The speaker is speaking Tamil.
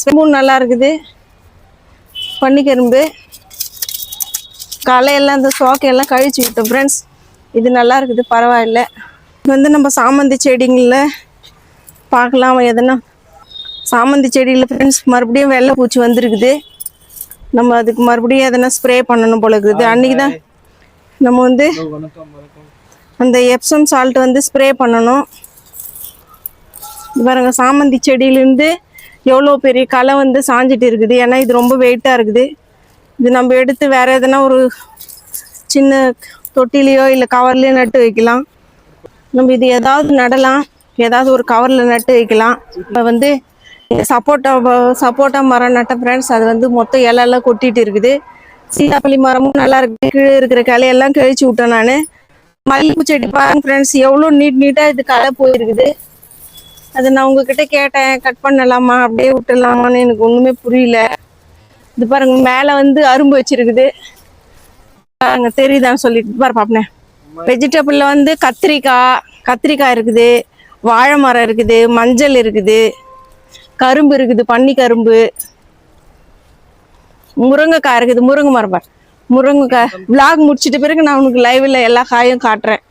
ஸ்பூன் நல்லா இருக்குது. பன்னிக்கரும்பு களையெல்லாம் இந்த சோக்கையெல்லாம் கழிச்சு விட்டோம் ஃப்ரெண்ட்ஸ். இது நல்லா இருக்குது, பரவாயில்ல. இது நம்ம சாமந்தி செடிங்களில் பார்க்கலாம். எதனா சாமந்தி செடியில் ஃப்ரெண்ட்ஸ் மறுபடியும் வெள்ளை பூச்சி வந்துருக்குது. நம்ம அதுக்கு மறுபடியும் எதனா ஸ்ப்ரே பண்ணணும் போல இருக்குது. அன்றைக்கி தான் நம்ம அந்த எப்சம் சால்ட் ஸ்ப்ரே பண்ணணும். பாருங்க, சாமந்தி செடியிலேருந்து எவ்வளோ பெரிய களை சாஞ்சிட்டு இருக்குது. ஏன்னா இது ரொம்ப வெயிட்டாக இருக்குது. இது நம்ம எடுத்து வேறு எதனா ஒரு சின்ன தொட்டிலையோ இல்லை கவர்லேயோ நட்டு வைக்கலாம். நம்ம இது ஏதாவது நடலாம், ஏதாவது ஒரு கவரில் நட்டு வைக்கலாம். இப்போ சப்போட்டா மரம் நட்ட ஃப்ரெண்ட்ஸ், அது மொத்தம் இலையெல்லாம் கொட்டிட்டு இருக்குது. சீதாப்பள்ளி மரமும் நல்லா இருக்குது. கீழே இருக்கிற கிளையெல்லாம் கழிச்சு விட்டேன் நான். மல்லிகைப்பூ செடி பாருங்க ஃப்ரெண்ட்ஸ், எவ்வளோ நீட்டாக இது களை போயிருக்குது. அது நான் உங்ககிட்ட கேட்டேன், கட் பண்ணலாமா அப்படியே விட்டுடலாமான்னு எனக்கு ஒன்றுமே புரியல. இது பாருங்க, மேலே அரும்பு வச்சிருக்குது பாருங்க, தெரியுதான்னு சொல்லிட்டு பாரு பாப்பனேன். வெஜிடபிளில் கத்திரிக்காய் இருக்குது, வாழை மரம் இருக்குது, மஞ்சள் இருக்குது, கரும்பு இருக்குது, பன்னி கரும்பு, முருங்கைக்காய் இருக்குது. முருங்கை மரம் பாரு, முருங்கைக்காய். விளாக் முடிச்சிட்ட பிறகு நான் உனக்கு லைவில் எல்லா காயும் காட்டுறேன்.